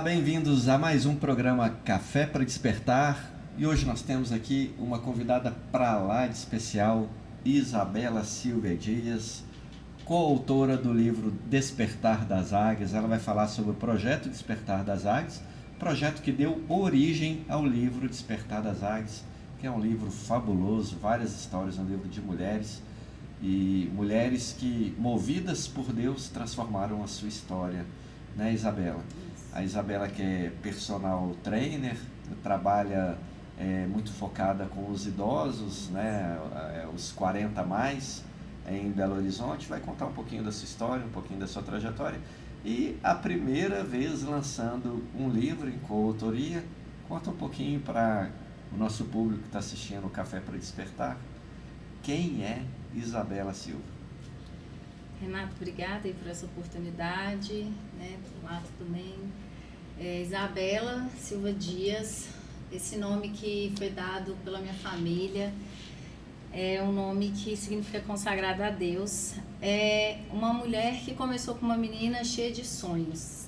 bem-vindos a mais um programa Café para Despertar. E hoje nós temos aqui uma convidada para lá de especial, Isabela Silvia Dias, coautora do livro Despertar das Águias. Ela vai falar sobre o projeto Despertar das Águias, projeto que deu origem ao livro Despertar das Águias, que é um livro fabuloso, várias histórias, um livro de mulheres e mulheres que, movidas por Deus, transformaram a sua história, né, Isabela? A Isabela, que é personal trainer, trabalha muito focada com os idosos, né, os 40 a mais, em Belo Horizonte. Vai contar um pouquinho da sua história, um pouquinho da sua trajetória. E a primeira vez lançando um livro em coautoria. Conta um pouquinho para o nosso público que está assistindo o Café para Despertar. Quem é Isabela Silva? Renato, obrigada aí por essa oportunidade, né? Olá, tudo bem? Isabela Silva Dias, esse nome que foi dado pela minha família, é um nome que significa consagrada a Deus. É uma mulher que começou com uma menina cheia de sonhos,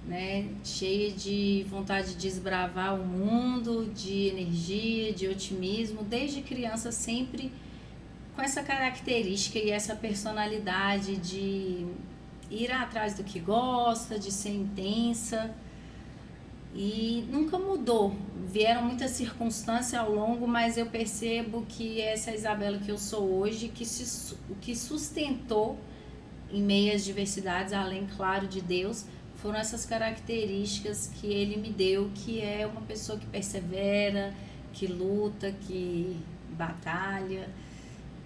né? Cheia de vontade de desbravar o mundo, de energia, de otimismo, desde criança sempre com essa característica e essa personalidade de ir atrás do que gosta, de ser intensa, e nunca mudou. Vieram muitas circunstâncias ao longo, mas eu percebo que essa Isabela que eu sou hoje, o que sustentou em meio às diversidades, além, claro, de Deus, foram essas características que Ele me deu, que é uma pessoa que persevera, que luta, que batalha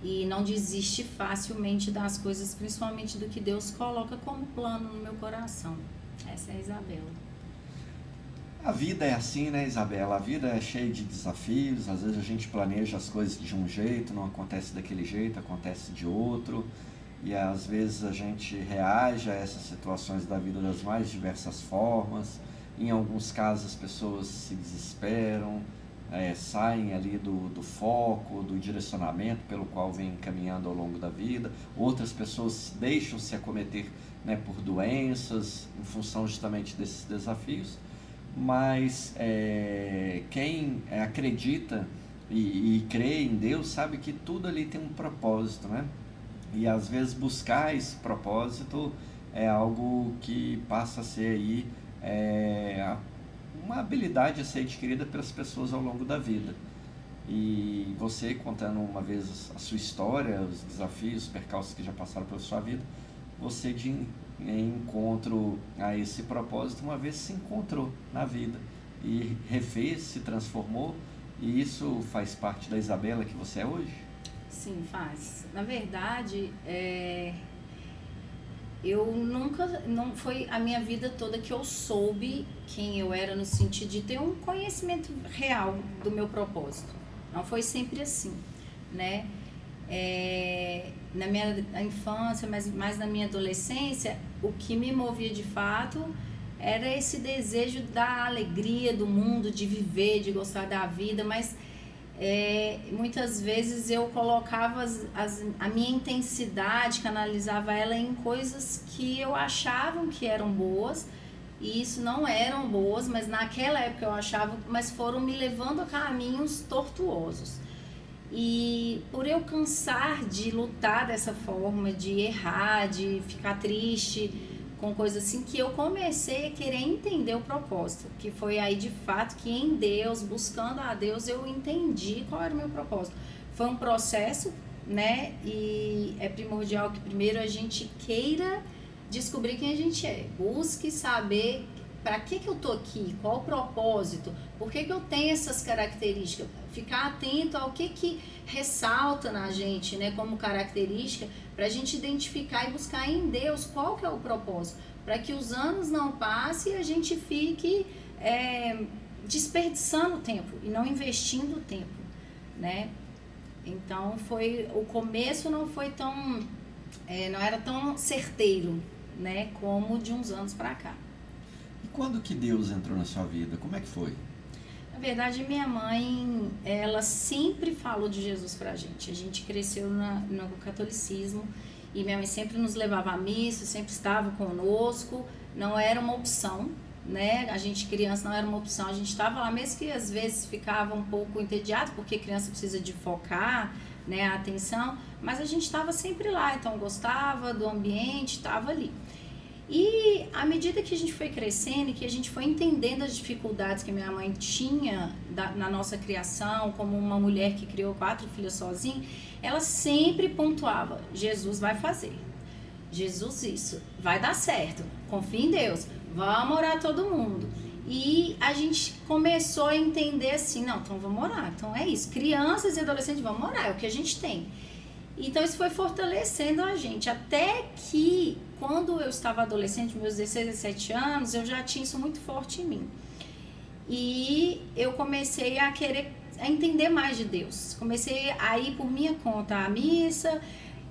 e não desiste facilmente das coisas, principalmente do que Deus coloca como plano no meu coração. Essa é a Isabela. A vida é assim, né, Isabela? A vida é cheia de desafios. Às vezes a gente planeja as coisas de um jeito, não acontece daquele jeito, acontece de outro. E às vezes a gente reage a essas situações da vida das mais diversas formas. Em alguns casos as pessoas se desesperam, saem ali do foco, do direcionamento pelo qual vem caminhando ao longo da vida. Outras pessoas deixam-se acometer, né, por doenças, em função justamente desses desafios. Mas quem acredita e crê em Deus sabe que tudo ali tem um propósito, né? E às vezes buscar esse propósito é algo que passa a ser aí uma habilidade a ser adquirida pelas pessoas ao longo da vida. E você, contando uma vez a sua história, os desafios, os percalços que já passaram pela sua vida, você em encontro a esse propósito, uma vez se encontrou na vida e refez, se transformou, e isso faz parte da Isabela que você é hoje? Sim, faz. Na verdade, eu nunca, não foi a minha vida toda que eu soube quem eu era, no sentido de ter um conhecimento real do meu propósito. Não foi sempre assim, né? Na minha infância, mas mais na minha adolescência, o que me movia de fato era esse desejo da alegria do mundo, de viver, de gostar da vida, mas muitas vezes eu colocava a minha intensidade, canalizava ela em coisas que eu achava que eram boas, e isso não eram boas, mas naquela época eu achava, mas foram me levando a caminhos tortuosos. E por eu cansar de lutar dessa forma, de errar, de ficar triste com coisas assim, que eu comecei a querer entender o propósito, que foi aí de fato que em Deus, buscando a Deus, eu entendi qual era o meu propósito. Foi um processo, né? E é primordial que primeiro a gente queira descobrir quem a gente é, busque saber para que eu tô aqui, qual o propósito, por que eu tenho essas características, ficar atento ao que ressalta na gente, né, como característica, para a gente identificar e buscar em Deus qual que é o propósito, para que os anos não passem e a gente fique desperdiçando tempo e não investindo tempo, né? Então o começo não foi tão, não era tão certeiro, né, como de uns anos para cá. E quando que Deus entrou na sua vida? Como é que foi? Na verdade, minha mãe, ela sempre falou de Jesus pra gente. A gente cresceu no catolicismo e minha mãe sempre nos levava à missa, sempre estava conosco. Não era uma opção, né? A gente criança não era uma opção, a gente estava lá, mesmo que às vezes ficava um pouco entediado, porque criança precisa de focar, né, a atenção, mas a gente estava sempre lá, então gostava do ambiente, estava ali. E à medida que a gente foi crescendo e que a gente foi entendendo as dificuldades que minha mãe tinha na nossa criação, como uma mulher que criou 4 filhos sozinha, ela sempre pontuava: Jesus vai fazer, Jesus isso, vai dar certo, confia em Deus, vamos orar todo mundo. E a gente começou a entender assim, não, então vamos orar, então é isso, crianças e adolescentes, vamos orar, é o que a gente tem. Então isso foi fortalecendo a gente, até que quando eu estava adolescente, meus 16, 17 anos, eu já tinha isso muito forte em mim. E eu comecei a querer a entender mais de Deus. Comecei a ir por minha conta à missa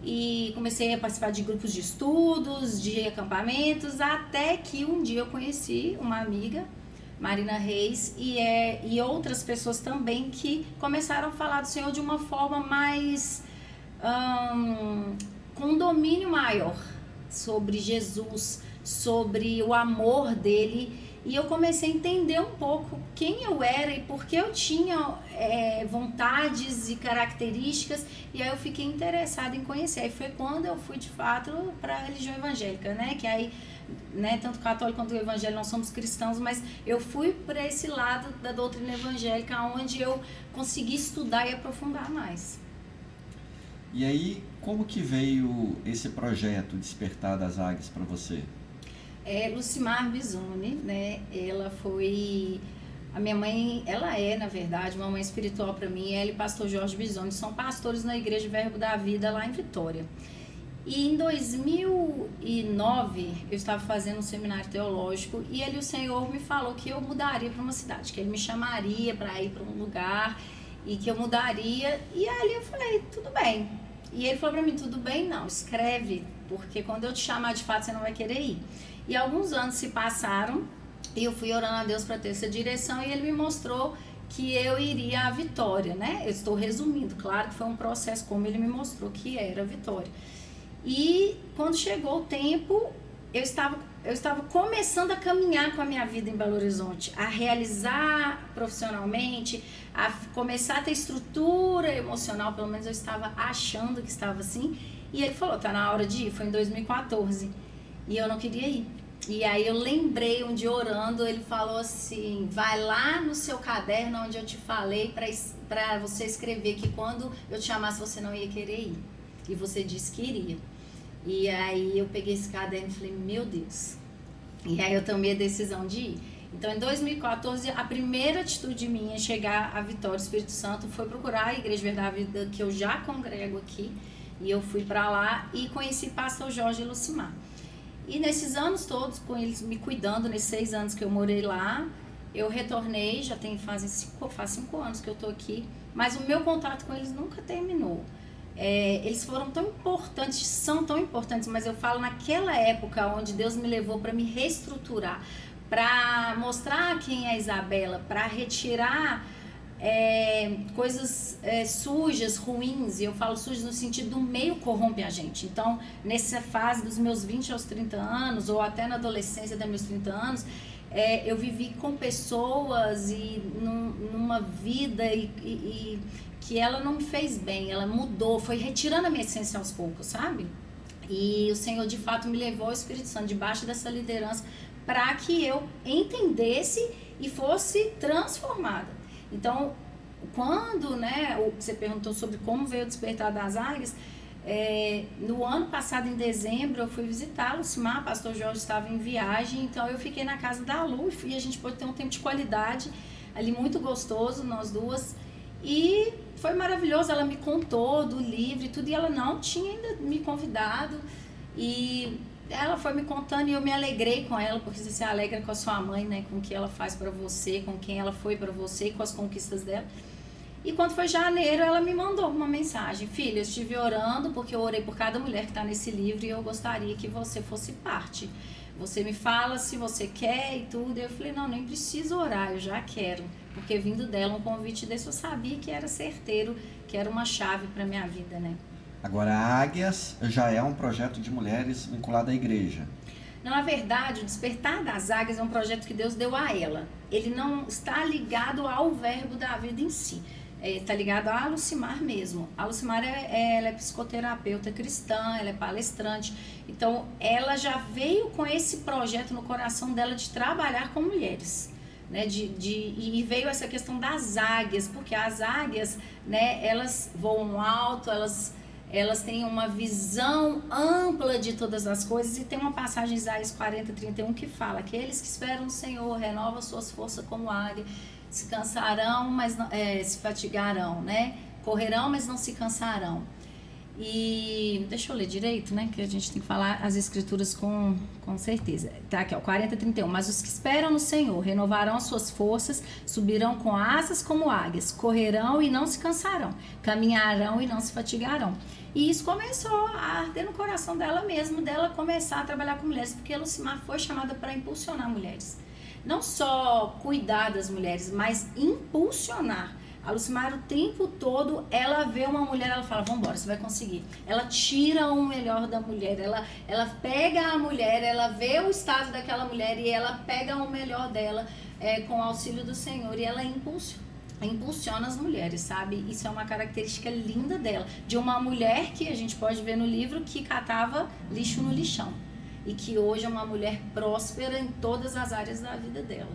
e comecei a participar de grupos de estudos, de acampamentos, até que um dia eu conheci uma amiga, Marina Reis, e outras pessoas também que começaram a falar do Senhor de uma forma mais... com um domínio maior sobre Jesus, sobre o amor dele, e eu comecei a entender um pouco quem eu era e por que eu tinha vontades e características, e aí eu fiquei interessada em conhecer. Aí foi quando eu fui de fato para a religião evangélica, né? Que aí, né, tanto católico quanto evangélico, nós somos cristãos, mas eu fui para esse lado da doutrina evangélica, onde eu consegui estudar e aprofundar mais. E aí, como que veio esse projeto Despertar das Águias para você? Lucimar Bisoni, né? Ela foi... A minha mãe, ela é, na verdade, uma mãe espiritual para mim. Ela e o pastor Jorge Bisoni são pastores na Igreja Verbo da Vida, lá em Vitória. E em 2009, eu estava fazendo um seminário teológico e o Senhor me falou que eu mudaria para uma cidade, que Ele me chamaria para ir para um lugar e que eu mudaria. E ali eu falei, tudo bem. E Ele falou para mim, tudo bem? Não, escreve, porque quando eu te chamar de fato, você não vai querer ir. E alguns anos se passaram e eu fui orando a Deus para ter essa direção e Ele me mostrou que eu iria à Vitória, né? Eu estou resumindo, claro que foi um processo como Ele me mostrou que era a Vitória. E quando chegou o tempo, eu estava começando a caminhar com a minha vida em Belo Horizonte, a realizar profissionalmente, a começar a ter estrutura emocional, pelo menos eu estava achando que estava assim. E Ele falou, tá na hora de ir, foi em 2014. E eu não queria ir. E aí eu lembrei um dia orando, Ele falou assim, vai lá no seu caderno onde eu te falei para você escrever que quando eu te chamasse você não ia querer ir. E você disse que iria. E aí eu peguei esse caderno e falei, meu Deus. E aí eu tomei a decisão de ir. Então em 2014, a primeira atitude minha chegar à Vitória, Espírito Santo, foi procurar a Igreja Verbo da Vida, que eu já congrego aqui. E eu fui para lá e conheci pastor Jorge e Lucimar. E nesses anos todos, com eles me cuidando, nesses 6 anos que eu morei lá, eu retornei, já faz 5 anos que eu tô aqui, mas o meu contato com eles nunca terminou. Eles foram tão importantes, são tão importantes, mas eu falo naquela época onde Deus me levou para me reestruturar, para mostrar quem é a Isabela, para retirar coisas sujas, ruins, e eu falo sujas no sentido do meio corrompe a gente. Então, nessa fase dos meus 20 aos 30 anos, ou até na adolescência dos meus 30 anos, eu vivi com pessoas e numa vida e que ela não me fez bem, ela mudou, foi retirando a minha essência aos poucos, sabe? E o Senhor de fato me levou ao Espírito Santo debaixo dessa liderança para que eu entendesse e fosse transformada. Então, quando, né, você perguntou sobre como veio o Despertar das Águias, no ano passado, em dezembro, eu fui visitá-lo, Lucimar, o pastor Jorge estava em viagem, então eu fiquei na casa da Lu e a gente pôde ter um tempo de qualidade ali muito gostoso, nós duas, e foi maravilhoso. Ela me contou do livro e tudo, e ela não tinha ainda me convidado, e ela foi me contando e eu me alegrei com ela, porque você se alegra com a sua mãe, né, com o que ela faz pra você, com quem ela foi pra você, com as conquistas dela. E quando foi janeiro, ela me mandou uma mensagem: filha, eu estive orando porque eu orei por cada mulher que está nesse livro e eu gostaria que você fosse parte. Você me fala se você quer e tudo. Eu falei, não, nem preciso orar, eu já quero, porque vindo dela um convite desse, eu sabia que era certeiro, que era uma chave para minha vida, né? Agora, a Águias já é um projeto de mulheres vinculado à igreja. Na verdade, o Despertar das Águias é um projeto que Deus deu a ela. Ele não está ligado ao verbo da vida em si. Está ligado a Lucimar mesmo. A Lucimar ela é psicoterapeuta cristã, ela é palestrante. Então, ela já veio com esse projeto no coração dela de trabalhar com mulheres. Né, e veio essa questão das águias, porque as águias, né, elas voam alto, elas têm uma visão ampla de todas as coisas, e tem uma passagem em Isaías 40:31 que fala: aqueles que esperam no Senhor renovam suas forças como águia, se cansarão, mas não, se fatigarão, né? Correrão, mas não se cansarão. E deixa eu ler direito, né? Que a gente tem que falar as escrituras com certeza. Tá aqui, ó, 40:31. Mas os que esperam no Senhor renovarão as suas forças, subirão com asas como águias, correrão e não se cansarão, caminharão e não se fatigarão. E isso começou a arder no coração dela mesmo, dela começar a trabalhar com mulheres, porque a Lucimar foi chamada para impulsionar mulheres. Não só cuidar das mulheres, mas impulsionar. A Lucimar, o tempo todo, ela vê uma mulher, ela fala: vambora, você vai conseguir. Ela tira o melhor da mulher, ela pega a mulher, ela vê o estado daquela mulher e ela pega o melhor dela com o auxílio do Senhor, e ela impulsiona as mulheres, sabe? Isso é uma característica linda dela, de uma mulher que a gente pode ver no livro que catava lixo no lixão e que hoje é uma mulher próspera em todas as áreas da vida dela.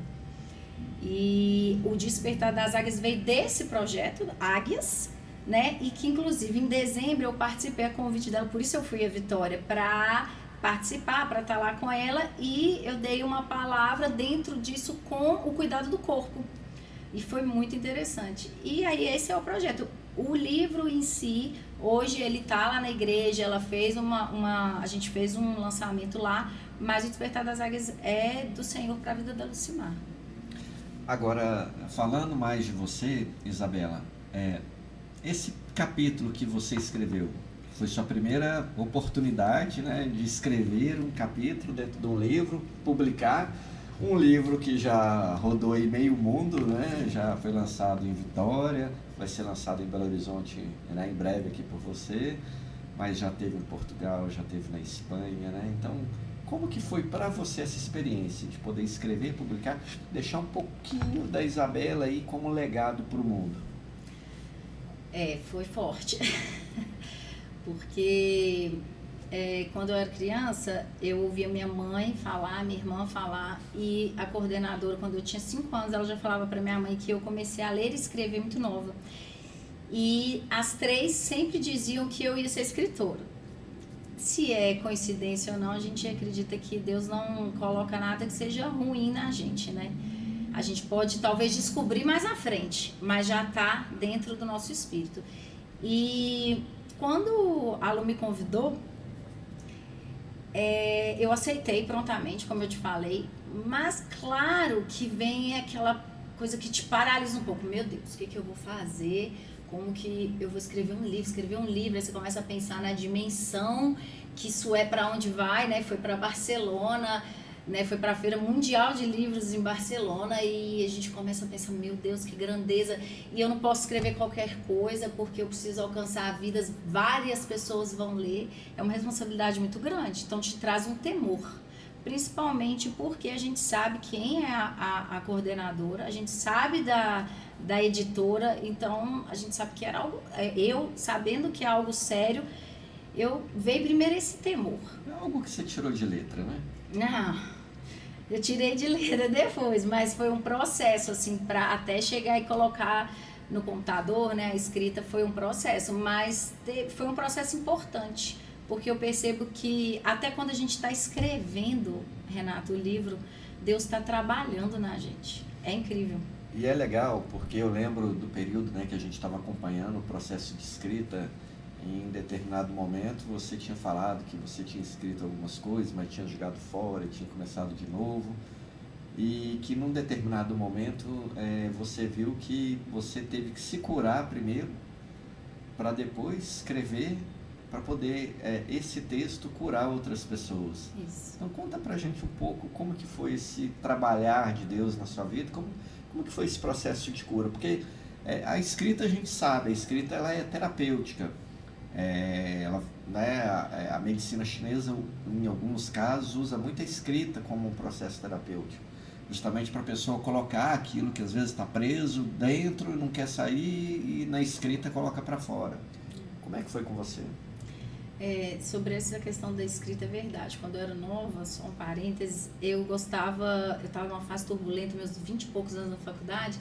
E o Despertar das Águias veio desse projeto, Águias, né? E que inclusive em dezembro eu participei a convite dela, por isso eu fui a Vitória, para participar, para estar lá com ela, e eu dei uma palavra dentro disso com o cuidado do corpo. E foi muito interessante. E aí esse é o projeto. O livro em si, hoje ele tá lá na igreja, ela fez a gente fez um lançamento lá, mas o Despertar das Águias é do Senhor para a vida da Lucimar. Agora, falando mais de você, Isabela, esse capítulo que você escreveu, foi sua primeira oportunidade, né, de escrever um capítulo dentro de um livro, publicar um livro que já rodou aí meio mundo, né, já foi lançado em Vitória, vai ser lançado em Belo Horizonte, né, em breve aqui por você, mas já teve em Portugal, já teve na Espanha, né, então... Como que foi para você essa experiência de poder escrever, publicar, deixar um pouquinho da Isabela aí como legado para o mundo? Foi forte. Porque quando eu era criança, eu ouvia minha mãe falar, minha irmã falar, e a coordenadora, quando eu tinha 5 anos, ela já falava para minha mãe que eu comecei a ler e escrever muito nova. E as 3 sempre diziam que eu ia ser escritora. Se é coincidência ou não, a gente acredita que Deus não coloca nada que seja ruim na gente, né? A gente pode talvez descobrir mais à frente, mas já está dentro do nosso espírito. E quando a Lu me convidou, eu aceitei prontamente, como eu te falei, mas claro que vem aquela coisa que te paralisa um pouco. Meu Deus, o que eu vou fazer? Como que eu vou escrever um livro, aí você começa a pensar na dimensão que isso é, para onde vai, né? Foi para Barcelona, né? Foi para a Feira Mundial de Livros em Barcelona, e a gente começa a pensar: meu Deus, que grandeza, e eu não posso escrever qualquer coisa porque eu preciso alcançar vidas, várias pessoas vão ler, é uma responsabilidade muito grande, então te traz um temor. Principalmente porque a gente sabe quem é a coordenadora, a gente sabe da editora, então a gente sabe que era algo, eu sabendo que é algo sério, veio primeiro esse temor. É algo que você tirou de letra, né? Não, eu tirei de letra depois, mas foi um processo, assim, para até chegar e colocar no computador, né, a escrita foi um processo, mas foi um processo importante, porque eu percebo que até quando a gente está escrevendo, Renato, o livro, Deus está trabalhando na gente. É incrível. E é legal, porque eu lembro do período, né, que a gente estava acompanhando o processo de escrita. Em determinado momento você tinha falado que você tinha escrito algumas coisas, mas tinha jogado fora e tinha começado de novo. E que num determinado momento você viu que você teve que se curar primeiro, para depois escrever, para poder esse texto curar outras pessoas. Isso. Então conta pra gente um pouco como que foi esse trabalhar de Deus na sua vida, como que foi esse processo de cura, porque a escrita a gente sabe, a escrita ela é terapêutica, Ela, né, a medicina chinesa, em alguns casos, usa muito a escrita como um processo terapêutico, justamente para a pessoa colocar aquilo que às vezes está preso dentro e não quer sair, e na escrita coloca para fora. Como é que foi com você? Sobre essa questão da escrita, é verdade. Quando eu era nova, só um parênteses, eu estava numa fase turbulenta, meus 20 e poucos anos na faculdade,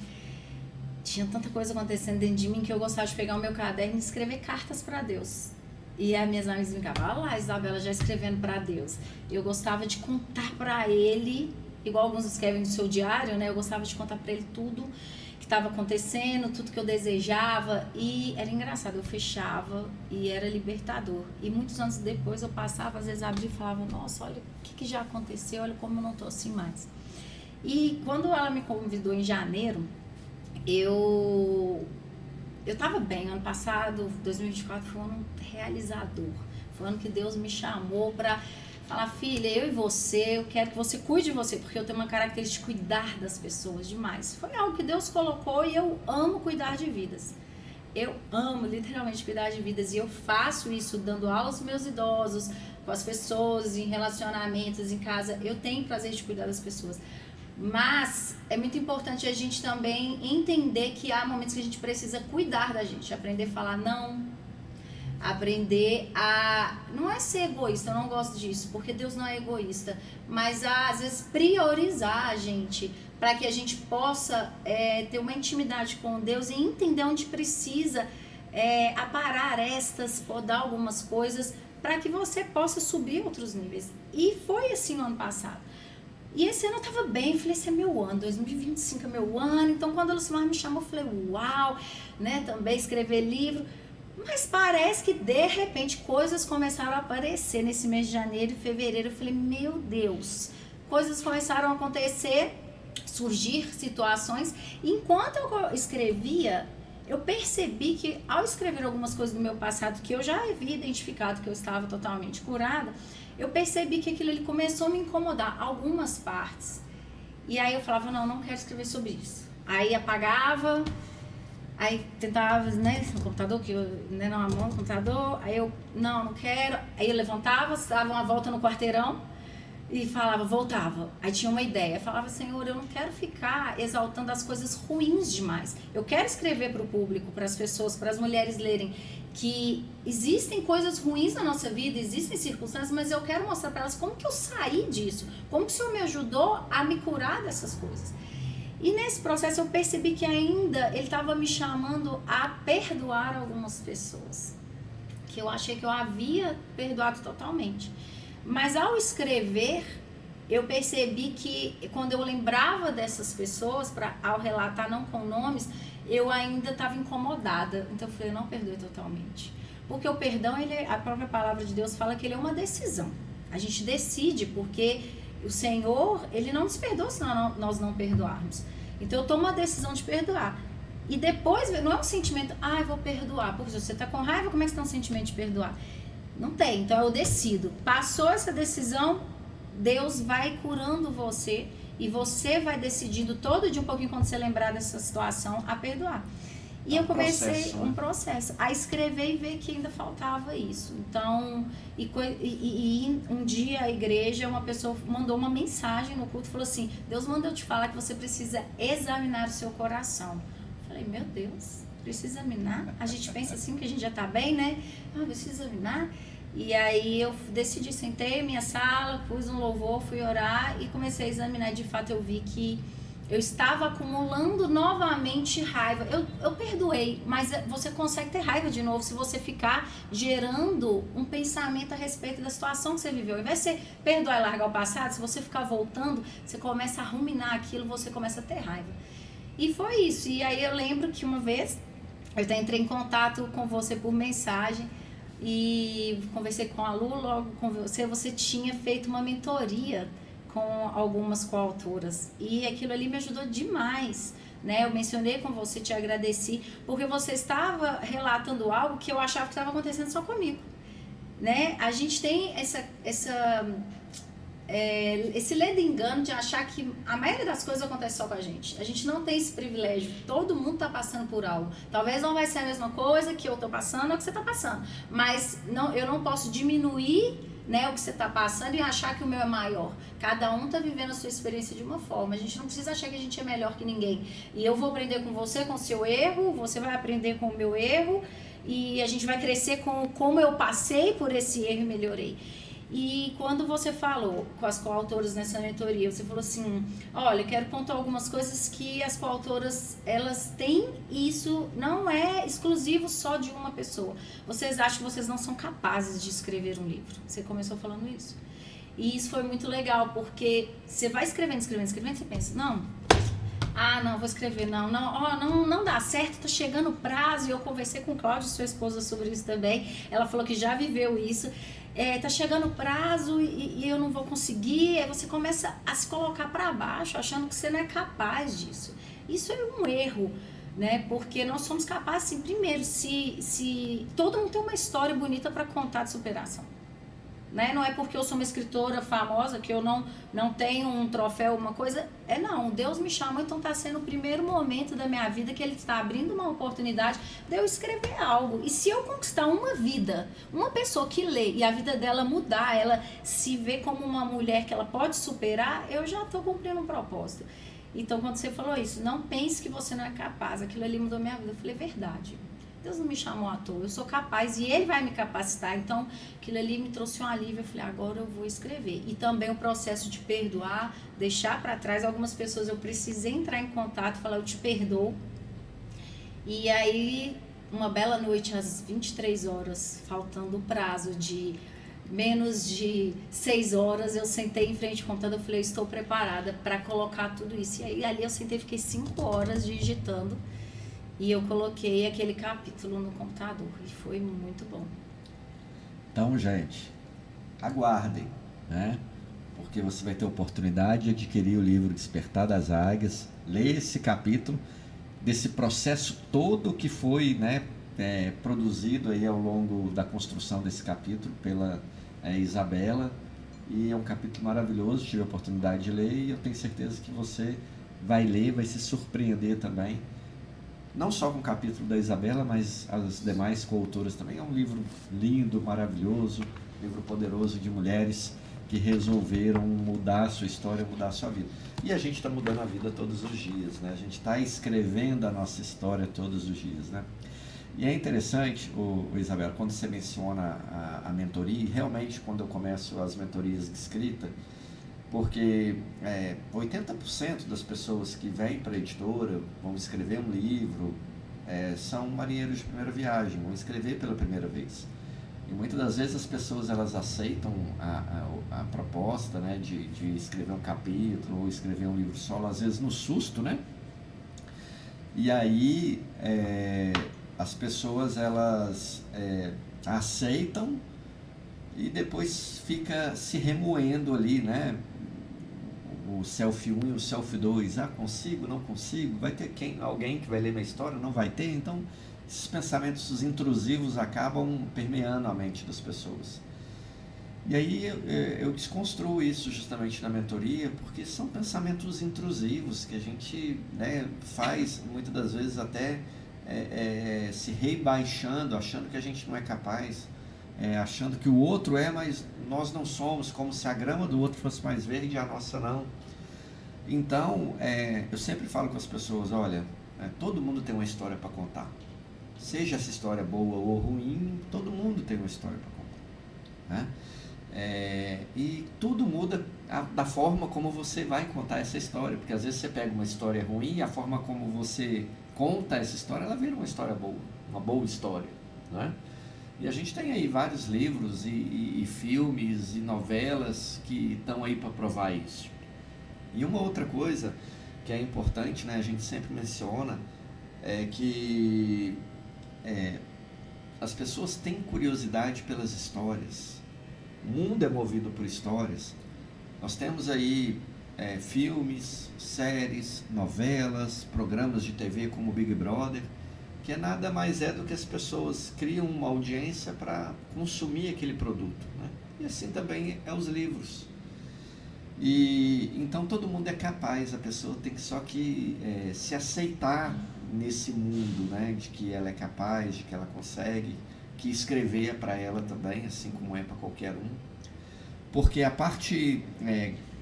tinha tanta coisa acontecendo dentro de mim que eu gostava de pegar o meu caderno e escrever cartas para Deus. E as minhas amigas me ficavam, olha lá, Isabela já escrevendo para Deus. Eu gostava de contar para ele, igual alguns escrevem no seu diário, né? Eu gostava de contar para ele tudo que estava acontecendo, tudo que eu desejava, e era engraçado, eu fechava e era libertador. E muitos anos depois eu passava, às vezes abria e falava, nossa, olha o que já aconteceu, olha como eu não tô assim mais. E quando ela me convidou em janeiro, eu estava bem. Ano passado, 2024, foi um ano realizador, foi um ano que Deus me chamou para falar, filha, eu e você, eu quero que você cuide de você, porque eu tenho uma característica de cuidar das pessoas demais. Foi algo que Deus colocou e eu amo cuidar de vidas. Eu amo literalmente cuidar de vidas e eu faço isso dando aula aos meus idosos, com as pessoas, em relacionamentos, em casa. Eu tenho prazer de cuidar das pessoas. Mas é muito importante a gente também entender que há momentos que a gente precisa cuidar da gente, aprender a falar não, aprender a... Não é ser egoísta, eu não gosto disso, porque Deus não é egoísta, mas às vezes priorizar a gente, para que a gente possa ter uma intimidade com Deus e entender onde precisa aparar arestas, podar algumas coisas, para que você possa subir outros níveis. E foi assim no ano passado. E esse ano eu tava bem, falei, esse é meu ano, 2025 é meu ano. Então quando a Lucimar me chamou, eu falei, uau, né, também escrever livro. Mas parece que de repente coisas começaram a aparecer nesse mês de janeiro e fevereiro. Eu falei, meu Deus, coisas começaram a acontecer, surgir situações. E enquanto eu escrevia, eu percebi que ao escrever algumas coisas do meu passado que eu já havia identificado que eu estava totalmente curada, eu percebi que aquilo ali começou a me incomodar, algumas partes. E aí eu falava, não quero escrever sobre isso. Aí apagava, aí tentava, né, no computador, que eu, né, na mão no computador, aí eu, não quero. Aí eu levantava, dava uma volta no quarteirão e falava, voltava. Aí tinha uma ideia, falava, Senhor, eu não quero ficar exaltando as coisas ruins demais. Eu quero escrever para o público, para as pessoas, para as mulheres lerem que existem coisas ruins na nossa vida, existem circunstâncias, mas eu quero mostrar para elas como que eu saí disso, como que o Senhor me ajudou a me curar dessas coisas. E nesse processo eu percebi que ainda Ele estava me chamando a perdoar algumas pessoas, que eu achei que eu havia perdoado totalmente. Mas ao escrever, eu percebi que quando eu lembrava dessas pessoas, ao relatar não com nomes, eu ainda estava incomodada. Então eu falei, eu não perdoei totalmente. Porque o perdão, a própria palavra de Deus fala que ele é uma decisão. A gente decide, porque o Senhor, Ele não nos perdoa se nós não perdoarmos. Então eu tomo a decisão de perdoar. E depois, não é um sentimento, eu vou perdoar. Porque se você está com raiva, como é que você tem um sentimento de perdoar? Não tem, então eu decido. Passou essa decisão, Deus vai curando você e você vai decidindo todo dia um pouquinho, quando você lembrar dessa situação, a perdoar. E eu comecei um processo a escrever e ver que ainda faltava isso. Então, e um dia a igreja, uma pessoa mandou uma mensagem no culto e falou assim, Deus mandou te falar que você precisa examinar o seu coração. Eu falei, meu Deus, precisa examinar? A gente pensa assim que a gente já tá bem, né? Precisa examinar? E aí eu decidi, sentei em minha sala, pus um louvor, fui orar e comecei a examinar. De fato eu vi que eu estava acumulando novamente raiva. Eu perdoei, mas você consegue ter raiva de novo se você ficar gerando um pensamento a respeito da situação que você viveu. Ao invés de você perdoar e largar o passado, se você ficar voltando, você começa a ruminar aquilo, você começa a ter raiva. E foi isso. E aí eu lembro que uma vez eu até entrei em contato com você por mensagem e conversei com a Lu, logo com você tinha feito uma mentoria com algumas coautoras e aquilo ali me ajudou demais, né? Eu mencionei com você, te agradeci, porque você estava relatando algo que eu achava que estava acontecendo só comigo, né? A gente tem esse ledo engano de achar que a maioria das coisas acontece só com a gente. A gente não tem esse privilégio. Todo mundo está passando por algo. Talvez não vai ser a mesma coisa que eu estou passando ou que você está passando. Mas eu não posso diminuir, né, o que você está passando e achar que o meu é maior. Cada um está vivendo a sua experiência de uma forma. A gente não precisa achar que a gente é melhor que ninguém. E eu vou aprender com você, com o seu erro, você vai aprender com o meu erro, e a gente vai crescer com como eu passei por esse erro e melhorei. E quando você falou com as coautoras nessa mentoria, você falou assim, olha, quero pontuar algumas coisas que as coautoras, elas têm, e isso não é exclusivo só de uma pessoa. Vocês acham que vocês não são capazes de escrever um livro. Você começou falando isso. E isso foi muito legal, porque você vai escrevendo, você pensa, não, vou escrever, não dá certo, tá chegando o prazo. E eu conversei com Cláudia, sua esposa, sobre isso também. Ela falou que já viveu isso. Tá chegando o prazo e eu não vou conseguir. Aí você começa a se colocar para baixo, achando que você não é capaz disso. Isso é um erro, né? Porque nós somos capazes, sim. Primeiro, se todo mundo tem uma história bonita para contar de superação. Né? Não é porque eu sou uma escritora famosa que eu não tenho um troféu, uma coisa. Não, Deus me chamou, então está sendo o primeiro momento da minha vida que Ele está abrindo uma oportunidade de eu escrever algo. E se eu conquistar uma vida, uma pessoa que lê e a vida dela mudar, ela se vê como uma mulher que ela pode superar, eu já estou cumprindo um propósito. Então, quando você falou isso, não pense que você não é capaz, aquilo ali mudou minha vida. Eu falei, verdade. Deus não me chamou à toa, eu sou capaz e Ele vai me capacitar. Então, aquilo ali me trouxe um alívio. Eu falei, agora eu vou escrever. E também o processo de perdoar, deixar para trás. Algumas pessoas eu precisei entrar em contato, falar, eu te perdoo. E aí, uma bela noite, às 23 horas, faltando o prazo de menos de 6 horas, eu sentei em frente ao computador. Eu falei, eu estou preparada para colocar tudo isso. E aí, ali eu sentei, fiquei 5 horas digitando. E eu coloquei aquele capítulo no computador e foi muito bom. Então, gente, aguardem, né? Porque você vai ter a oportunidade de adquirir o livro Despertar das Águias, ler esse capítulo, desse processo todo que foi, né, produzido aí ao longo da construção desse capítulo pela Isabela. E é um capítulo maravilhoso, tive a oportunidade de ler e eu tenho certeza que você vai ler, vai se surpreender também. Não só com o capítulo da Isabela, mas as demais coautoras também. É um livro lindo, maravilhoso, livro poderoso de mulheres que resolveram mudar a sua história, mudar a sua vida. E a gente está mudando a vida todos os dias, né? A gente está escrevendo a nossa história todos os dias, né? E é interessante, Isabela, quando você menciona a mentoria, e realmente quando eu começo as mentorias de escrita, porque 80% das pessoas que vêm para a editora, vão escrever um livro, são marinheiros de primeira viagem, vão escrever pela primeira vez. E muitas das vezes as pessoas elas aceitam a proposta, né, de escrever um capítulo ou escrever um livro solo, às vezes no susto, né? E aí as pessoas elas aceitam e depois fica se remoendo ali, né? O selfie 1 e o selfie 2, consigo, não consigo, vai ter alguém que vai ler minha história, não vai ter. Então esses pensamentos intrusivos acabam permeando a mente das pessoas. E aí eu desconstruo isso justamente na mentoria, porque são pensamentos intrusivos que a gente, né, faz muitas das vezes até se rebaixando, achando que a gente não é capaz, achando que o outro mas nós não somos, como se a grama do outro fosse mais verde e a nossa não. Então, eu sempre falo com as pessoas, olha, todo mundo tem uma história para contar. Seja essa história boa ou ruim, todo mundo tem uma história para contar, né? E tudo muda da forma como você vai contar essa história, porque às vezes você pega uma história ruim e a forma como você conta essa história, ela vira uma história boa, uma boa história, né? E a gente tem aí vários livros e filmes e novelas que estão aí para provar isso. E uma outra coisa que é importante, né, a gente sempre menciona, é que as pessoas têm curiosidade pelas histórias. O mundo é movido por histórias. Nós temos aí filmes, séries, novelas, programas de TV como Big Brother, que nada mais do que as pessoas criam uma audiência para consumir aquele produto, né? E assim também os livros. E então todo mundo é capaz, a pessoa tem que só que se aceitar nesse mundo, né, de que ela é capaz, de que ela consegue, que escrever é para ela também, assim como é para qualquer um, porque a parte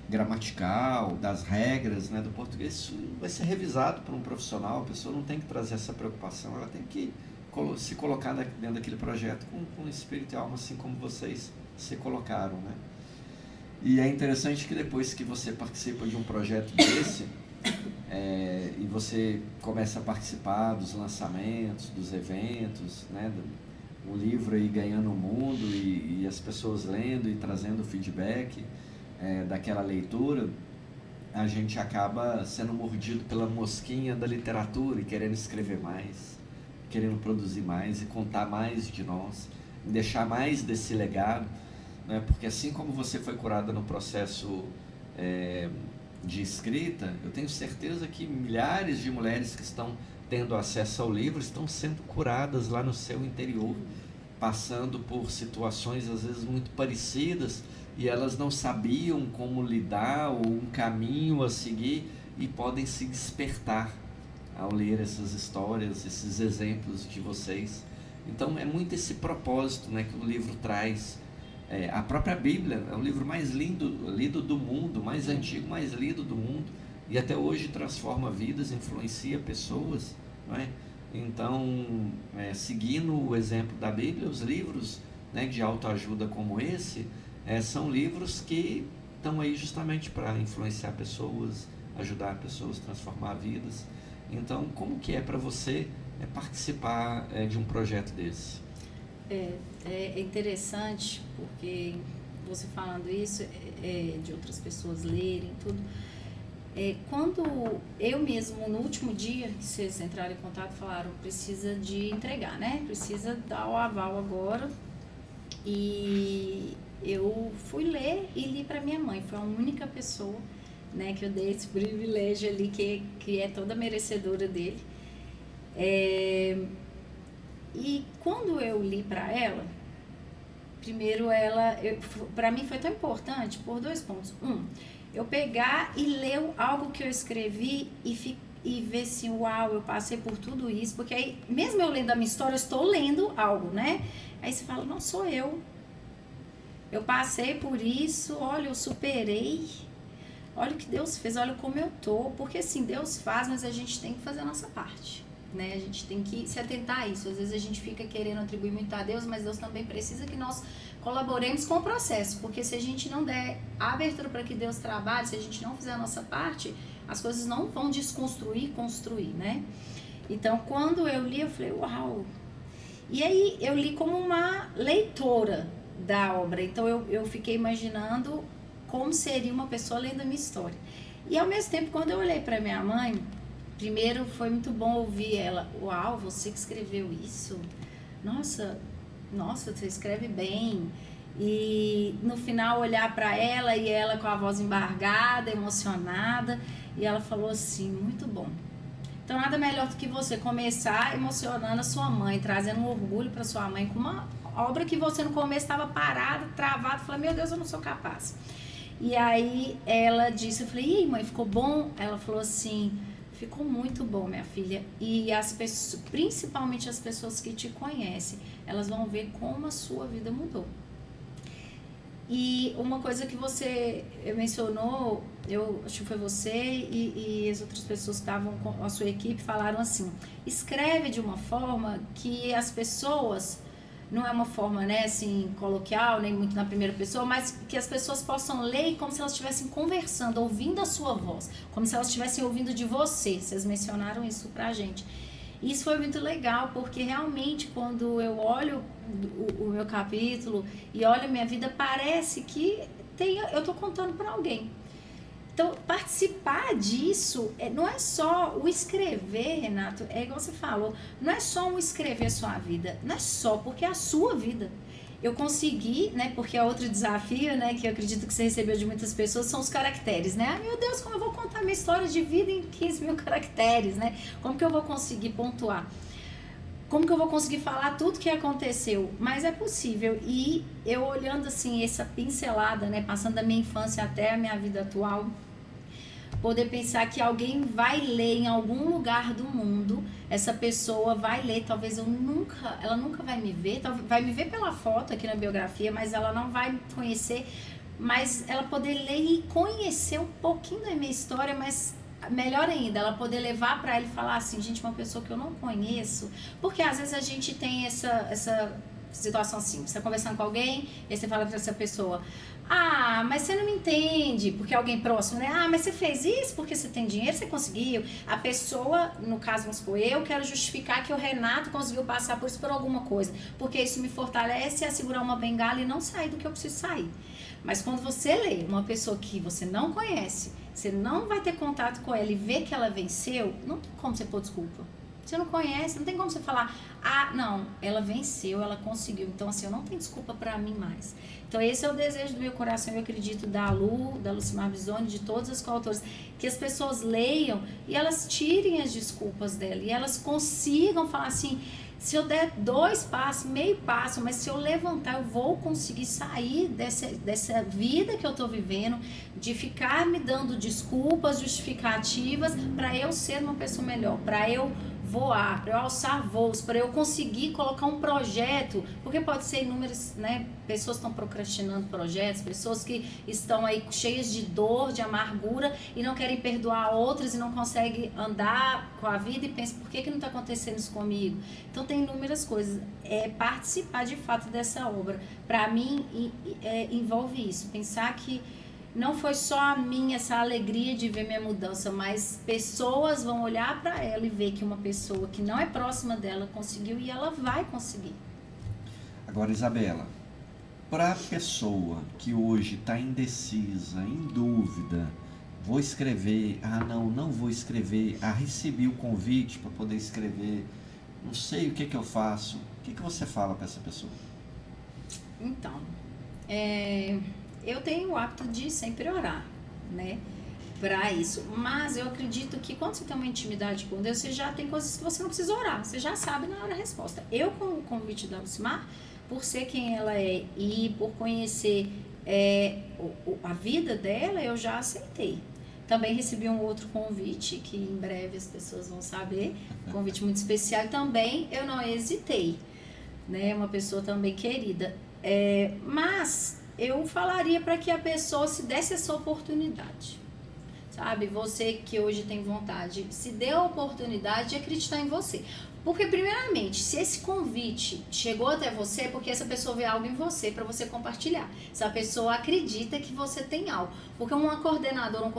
gramatical, das regras, né, do português, isso vai ser revisado por um profissional, a pessoa não tem que trazer essa preocupação, ela tem que se colocar dentro daquele projeto com espírito e alma, assim como vocês se colocaram, né? E é interessante que depois que você participa de um projeto desse, e você começa a participar dos lançamentos, dos eventos, né, o livro aí ganhando o mundo e as pessoas lendo e trazendo feedback daquela leitura, a gente acaba sendo mordido pela mosquinha da literatura e querendo escrever mais, querendo produzir mais e contar mais de nós, deixar mais desse legado, né? Porque assim como você foi curada no processo de escrita, eu tenho certeza que milhares de mulheres que estão tendo acesso ao livro estão sendo curadas lá no seu interior, passando por situações às vezes muito parecidas e elas não sabiam como lidar ou um caminho a seguir e podem se despertar ao ler essas histórias, esses exemplos de vocês. Então é muito esse propósito, né, que o livro traz. A própria Bíblia é o livro mais lido do mundo, mais antigo, mais lido do mundo, e até hoje transforma vidas, influencia pessoas, não é? Então, seguindo o exemplo da Bíblia, os livros, né, de autoajuda como esse, são livros que estão aí justamente para influenciar pessoas, ajudar pessoas, transformar vidas. Então, como que é para você participar de um projeto desse? É interessante, porque você falando isso, de outras pessoas lerem tudo, quando eu mesmo, no último dia que vocês entraram em contato, falaram, precisa de entregar, né? Precisa dar o aval agora. E eu fui ler e li para minha mãe, foi a única pessoa, né, que eu dei esse privilégio ali, que é toda merecedora dele. E quando eu li para ela, primeiro para mim foi tão importante por 2 pontos. Eu pegar e ler algo que eu escrevi e ver assim, uau, eu passei por tudo isso, porque aí, mesmo eu lendo a minha história, eu estou lendo algo, né? Aí você fala, não sou eu passei por isso, olha, eu superei, olha o que Deus fez, olha como eu tô, porque assim, Deus faz, mas a gente tem que fazer a nossa parte, né? A gente tem que se atentar a isso. Às vezes a gente fica querendo atribuir muito a Deus, mas Deus também precisa que nós colaboremos com o processo, porque se a gente não der abertura para que Deus trabalhe, se a gente não fizer a nossa parte, as coisas não vão construir, né? Então, quando eu li, eu falei, uau! E aí, eu li como uma leitora da obra, então eu fiquei imaginando como seria uma pessoa lendo a minha história. E ao mesmo tempo, quando eu olhei para minha mãe, primeiro foi muito bom ouvir ela, uau, você que escreveu isso? Nossa, você escreve bem. E no final olhar para ela e ela com a voz embargada, emocionada, e ela falou assim, muito bom. Então nada melhor do que você começar emocionando a sua mãe, trazendo um orgulho para sua mãe com uma obra que você no começo estava parada, travada, falou, meu Deus, eu não sou capaz. E aí ela disse, eu falei, e aí, mãe, ficou bom? Ela falou assim, ficou muito bom, minha filha. E as pessoas, principalmente as pessoas que te conhecem, elas vão ver como a sua vida mudou. E uma coisa que você mencionou, eu acho que foi você e as outras pessoas que estavam com a sua equipe falaram assim, escreve de uma forma que as pessoas, não é uma forma, né, assim, coloquial, nem muito na primeira pessoa, mas que as pessoas possam ler como se elas estivessem conversando, ouvindo a sua voz, como se elas estivessem ouvindo de você. Vocês mencionaram isso pra gente. E isso foi muito legal, porque realmente quando eu olho o meu capítulo e olho a minha vida, parece que eu tô contando para alguém. Então, participar disso não é só o escrever, Renato, é igual você falou, não é só um escrever sua vida, não é só, porque é a sua vida. Eu consegui, né, porque é outro desafio, né, que eu acredito que você recebeu de muitas pessoas, são os caracteres, né? Ai, meu Deus, como eu vou contar minha história de vida em 15 mil caracteres, né? Como que eu vou conseguir pontuar? como que eu vou conseguir falar tudo que aconteceu? Mas é possível. E eu olhando assim, essa pincelada, né, passando da minha infância até a minha vida atual, poder pensar que alguém vai ler em algum lugar do mundo, essa pessoa vai ler, talvez ela nunca vai me ver, vai me ver pela foto aqui na biografia, mas ela não vai me conhecer, mas ela poder ler e conhecer um pouquinho da minha história, mas melhor ainda, ela poder levar para ela e falar assim, gente, uma pessoa que eu não conheço, porque às vezes a gente tem essa situação assim, você está conversando com alguém, e aí você fala para essa pessoa, ah, mas você não me entende, porque é alguém próximo, né? Ah, mas você fez isso porque você tem dinheiro, você conseguiu. A pessoa, no caso, vamos supor, eu quero justificar que o Renato conseguiu passar por isso por alguma coisa, porque isso me fortalece a segurar uma bengala e não sair do que eu preciso sair. Mas quando você lê uma pessoa que você não conhece, você não vai ter contato com ela e ver que ela venceu, não tem como você pôr desculpa. Você não conhece, não tem como você falar, ah, não, ela venceu, ela conseguiu, então assim, eu não tenho desculpa pra mim mais. Então esse é o desejo do meu coração, eu acredito, da Lucimar Bisoni, de todas as coautoras, que as pessoas leiam e elas tirem as desculpas dela, e elas consigam falar assim, se eu der 2 passos, meio passo, mas se eu levantar, eu vou conseguir sair dessa vida que eu tô vivendo, de ficar me dando desculpas, justificativas, para eu ser uma pessoa melhor, para eu voar, para eu alçar voos, para eu conseguir colocar um projeto, porque pode ser inúmeras, né, pessoas estão procrastinando projetos, pessoas que estão aí cheias de dor, de amargura e não querem perdoar outras e não conseguem andar com a vida e pensam, por que não está acontecendo isso comigo? Então tem inúmeras coisas, participar de fato dessa obra, para mim envolve isso, pensar que não foi só a minha essa alegria de ver minha mudança, mas pessoas vão olhar para ela e ver que uma pessoa que não é próxima dela conseguiu e ela vai conseguir. Agora, Isabela, para a pessoa que hoje está indecisa, em dúvida, vou escrever, ah não vou escrever, ah recebi o convite para poder escrever, não sei o que eu faço, o que você fala para essa pessoa? Então, eu tenho o hábito de sempre orar, né, para isso, mas eu acredito que quando você tem uma intimidade com Deus, você já tem coisas que você não precisa orar, você já sabe na hora a resposta. Eu, com o convite da Lucimar, por ser quem ela é e por conhecer a vida dela, eu já aceitei. Também recebi um outro convite, que em breve as pessoas vão saber, um convite muito especial, e também eu não hesitei, né, uma pessoa também querida, mas eu falaria para que a pessoa se desse essa oportunidade, sabe? Você que hoje tem vontade, se dê a oportunidade de acreditar em você. Porque, primeiramente, se esse convite chegou até você, é porque essa pessoa vê algo em você para você compartilhar. Se a pessoa acredita que você tem algo. Porque um coordenador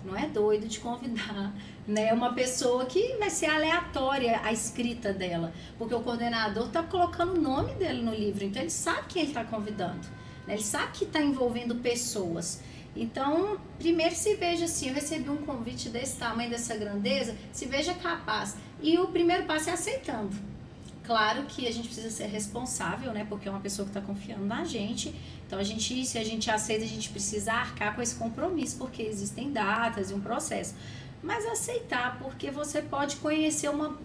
não é doido de convidar, né? Uma pessoa que vai ser aleatória a escrita dela. Porque o coordenador está colocando o nome dele no livro, então ele sabe quem ele está convidando. Né? Ele sabe que está envolvendo pessoas. Então, primeiro se veja assim, eu recebi um convite desse tamanho, dessa grandeza, se veja capaz. E o primeiro passo é aceitando. Claro que a gente precisa ser responsável, né? Porque é uma pessoa que está confiando na gente. Então, se a gente aceita, a gente precisa arcar com esse compromisso, porque existem datas e um processo. Mas aceitar, porque você pode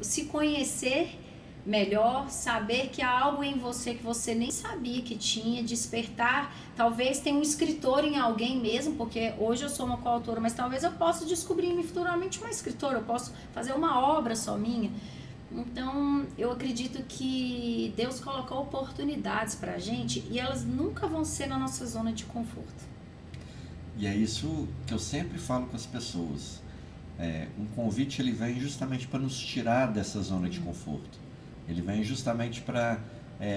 se conhecer melhor, saber que há algo em você que você nem sabia que tinha, despertar, talvez tenha um escritor em alguém mesmo, porque hoje eu sou uma coautora, mas talvez eu possa descobrir futuramente uma escritora, eu posso fazer uma obra só minha. Então, eu acredito que Deus colocou oportunidades pra gente e elas nunca vão ser na nossa zona de conforto. E é isso que eu sempre falo com as pessoas. Um convite, ele vem justamente para nos tirar dessa zona de conforto. Ele vem justamente para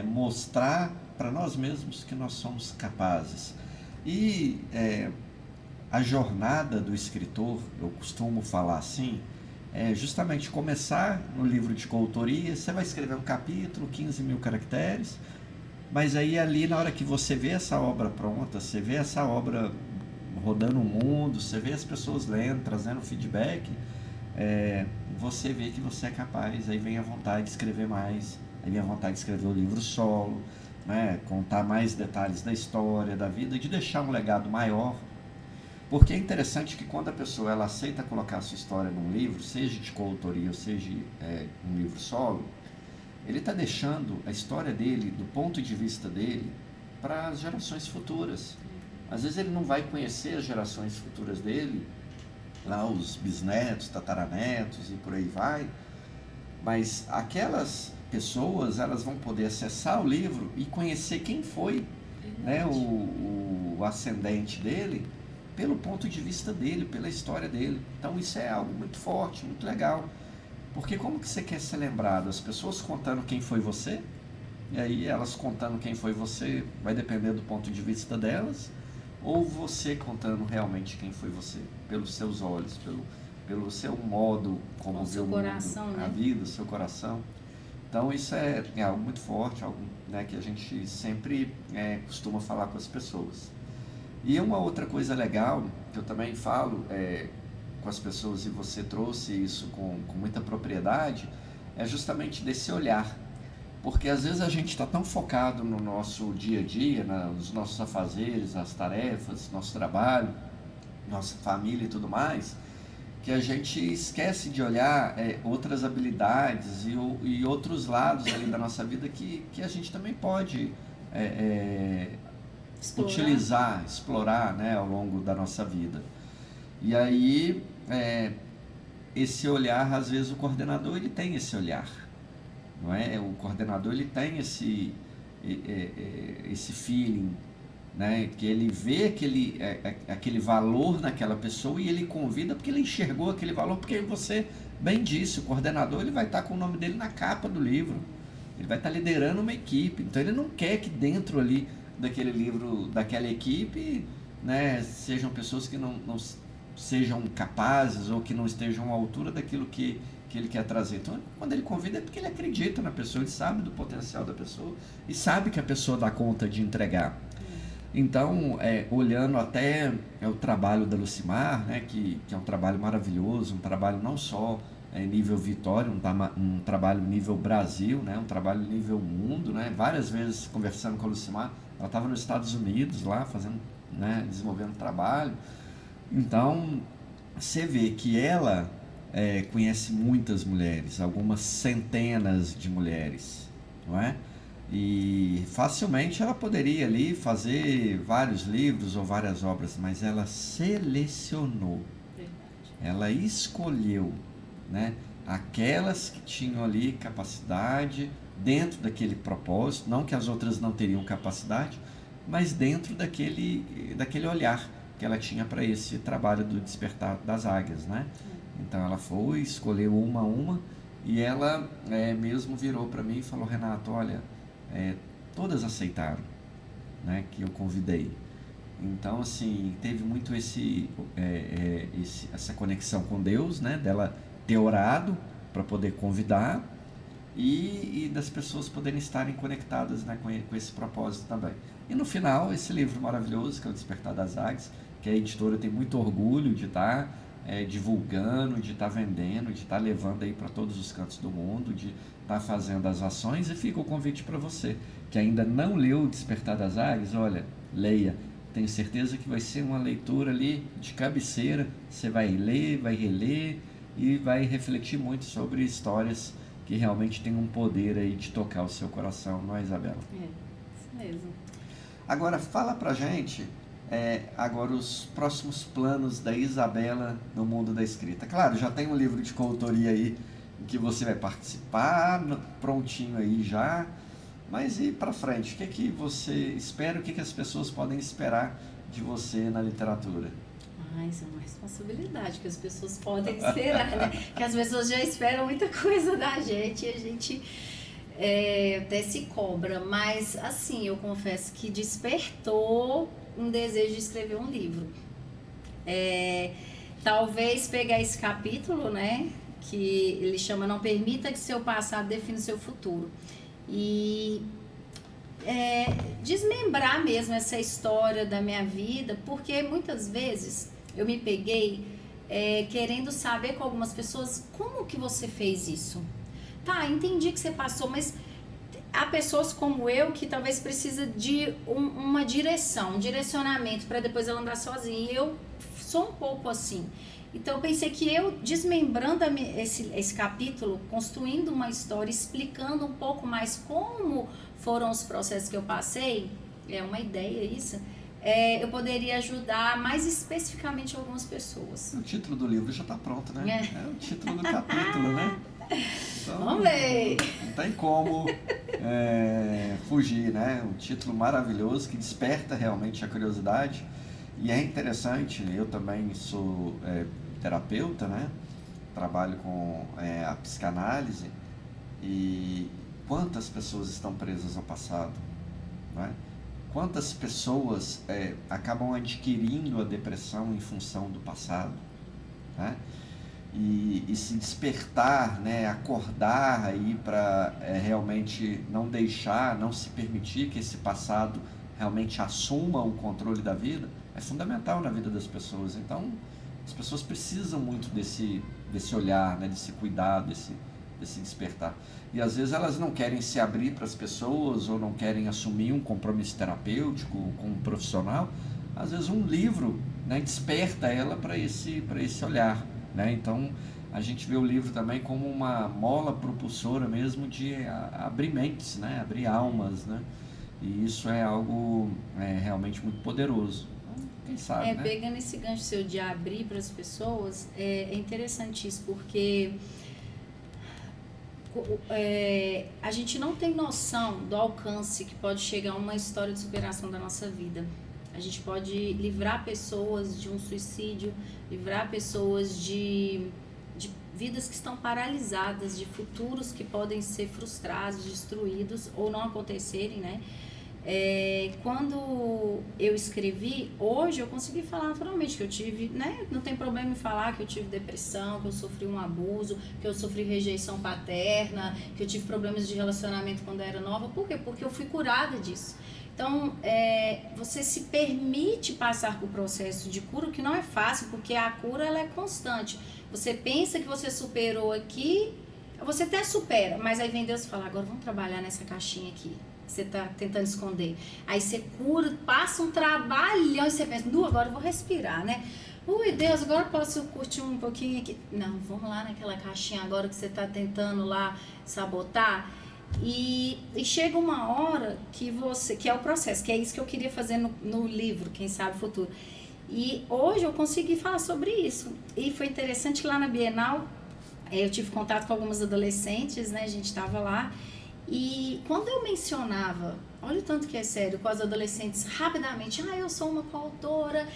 mostrar para nós mesmos que nós somos capazes. E a jornada do escritor, eu costumo falar assim, é justamente começar no livro de coautoria, você vai escrever um capítulo, 15 mil caracteres, mas aí ali na hora que você vê essa obra pronta, você vê essa obra rodando o mundo, você vê as pessoas lendo, trazendo feedback, você vê que você é capaz, aí vem a vontade de escrever mais, aí vem a vontade de escrever o livro solo, né? Contar mais detalhes da história, da vida, de deixar um legado maior, porque é interessante que quando a pessoa ela aceita colocar a sua história num livro, seja de coautoria ou seja um livro solo, ele está deixando a história dele, do ponto de vista dele, para as gerações futuras. Às vezes ele não vai conhecer as gerações futuras dele, lá os bisnetos, tataranetos e por aí vai, mas aquelas pessoas, elas vão poder acessar o livro e conhecer quem foi, né, o ascendente dele, pelo ponto de vista dele, pela história dele. Então isso é algo muito forte, muito legal. Porque como que você quer ser lembrado? As pessoas contando quem foi você, e aí elas contando quem foi você vai depender do ponto de vista delas, ou você contando realmente quem foi você, pelos seus olhos, pelo seu modo como vê o mundo, coração, né? a vida, o seu coração. Então isso é algo muito forte, algo, né, que a gente sempre costuma falar com as pessoas. E uma outra coisa legal, que eu também falo com as pessoas, e você trouxe isso com muita propriedade, é justamente desse olhar. Porque às vezes a gente está tão focado no nosso dia a dia, nos nossos afazeres, as tarefas, nosso trabalho, nossa família e tudo mais, que a gente esquece de olhar outras habilidades e outros lados ali da nossa vida que a gente também pode explorar, né, ao longo da nossa vida. E aí, esse olhar, às vezes o coordenador ele tem esse olhar, não é? O coordenador ele tem esse feeling, né? Que ele vê aquele valor naquela pessoa e ele convida porque ele enxergou aquele valor, porque você bem disse, o coordenador ele vai estar com o nome dele na capa do livro, ele vai estar liderando uma equipe, então ele não quer que dentro ali daquele livro, daquela equipe, né, sejam pessoas que não sejam capazes ou que não estejam à altura daquilo que ele quer trazer. Então, quando ele convida é porque ele acredita na pessoa, ele sabe do potencial da pessoa e sabe que a pessoa dá conta de entregar. Então, olhando até o trabalho da Lucimar, né, que é um trabalho maravilhoso, um trabalho não só nível Vitória, um trabalho nível Brasil, né, um trabalho nível mundo, né, várias vezes conversando com a Lucimar, ela estava nos Estados Unidos lá, fazendo, né, desenvolvendo trabalho. Então, você vê que ela conhece muitas mulheres, algumas centenas de mulheres, não é? E facilmente ela poderia ali fazer vários livros ou várias obras, mas ela selecionou, ela escolheu, né, aquelas que tinham ali capacidade dentro daquele propósito, não que as outras não teriam capacidade, mas dentro daquele olhar que ela tinha para esse trabalho do Despertar das Águias, né? Então ela foi, escolheu uma a uma, e ela mesmo virou para mim e falou: Renato, olha, todas aceitaram, né, que eu convidei. Então, assim, teve muito essa conexão com Deus, né, dela ter orado para poder convidar e das pessoas poderem estarem conectadas, né, com esse propósito também. E no final, esse livro maravilhoso, que é o Despertar das Águias, que a editora tem muito orgulho de estar divulgando, de estar vendendo, de estar levando aí para todos os cantos do mundo, de estar fazendo as ações. E fica o convite para você, que ainda não leu o Despertar das Águias, olha, leia. Tenho certeza que vai ser uma leitura ali de cabeceira, você vai ler, vai reler e vai refletir muito sobre histórias que realmente têm um poder aí de tocar o seu coração, não é, Isabela? Isso mesmo. Agora, fala pra gente agora os próximos planos da Isabela no mundo da escrita. Claro, já tem um livro de coautoria aí em que você vai participar, prontinho aí já, mas e para frente? O que é que você espera, o que é que as pessoas podem esperar de você na literatura? Isso é uma responsabilidade que as pessoas podem esperar, né? Que as pessoas já esperam muita coisa da gente e a gente até se cobra, mas assim, eu confesso que despertou um desejo de escrever um livro. Talvez pegar esse capítulo, né, que ele chama Não Permita que Seu Passado Defina o Seu Futuro, e desmembrar mesmo essa história da minha vida, porque muitas vezes eu me peguei querendo saber com algumas pessoas: como que você fez isso? Tá, entendi que você passou, mas há pessoas como eu que talvez precisa de uma direção, um direcionamento para depois ela andar sozinha. E eu sou um pouco assim. Então eu pensei que eu desmembrando esse capítulo, construindo uma história, explicando um pouco mais como foram os processos que eu passei, é uma ideia isso, eu poderia ajudar mais especificamente algumas pessoas. O título do livro já está pronto, né? É o título do capítulo, né? Então, vamos ver! Não tem como fugir, né? Um título maravilhoso que desperta realmente a curiosidade. E é interessante, eu também sou terapeuta, né? Trabalho com a psicanálise, e quantas pessoas estão presas ao passado, né? Quantas pessoas acabam adquirindo a depressão em função do passado, né? E se despertar, né? Acordar aí para realmente não deixar, não se permitir que esse passado realmente assuma o controle da vida, é fundamental na vida das pessoas. Então, as pessoas precisam muito desse olhar, né? Desse cuidado, desse despertar. E às vezes elas não querem se abrir para as pessoas, ou não querem assumir um compromisso terapêutico com um profissional. Às vezes um livro, né, desperta ela para esse olhar, né? Então a gente vê o livro também como uma mola propulsora mesmo de abrir mentes, né? Abrir almas, né? E isso é algo realmente muito poderoso. Então, quem sabe, né? Pegando esse gancho seu de abrir para as pessoas, é interessante isso, porque a gente não tem noção do alcance que pode chegar uma história de superação da nossa vida. A gente pode livrar pessoas de um suicídio, livrar pessoas de vidas que estão paralisadas, de futuros que podem ser frustrados, destruídos ou não acontecerem, né? Quando eu escrevi, hoje eu consegui falar naturalmente que eu tive, né? Não tem problema em falar que eu tive depressão, que eu sofri um abuso, que eu sofri rejeição paterna, que eu tive problemas de relacionamento quando eu era nova. Por quê? Porque eu fui curada disso. Então, você se permite passar por processo de cura, o que não é fácil, porque a cura ela é constante. Você pensa que você superou aqui, você até supera, mas aí vem Deus e fala, agora vamos trabalhar nessa caixinha aqui. Você está tentando esconder. Aí você cura, passa um trabalhão e você pensa, agora eu vou respirar, né? Ui, Deus, agora eu posso curtir um pouquinho aqui. Não, vamos lá naquela caixinha agora que você está tentando lá sabotar. E chega uma hora que é o processo, que é isso que eu queria fazer no livro, quem sabe o futuro. E hoje eu consegui falar sobre isso. E foi interessante que lá na Bienal, eu tive contato com algumas adolescentes, né? A gente estava lá. E quando eu mencionava, olha o tanto que é sério, com as adolescentes, rapidamente, eu sou uma coautora,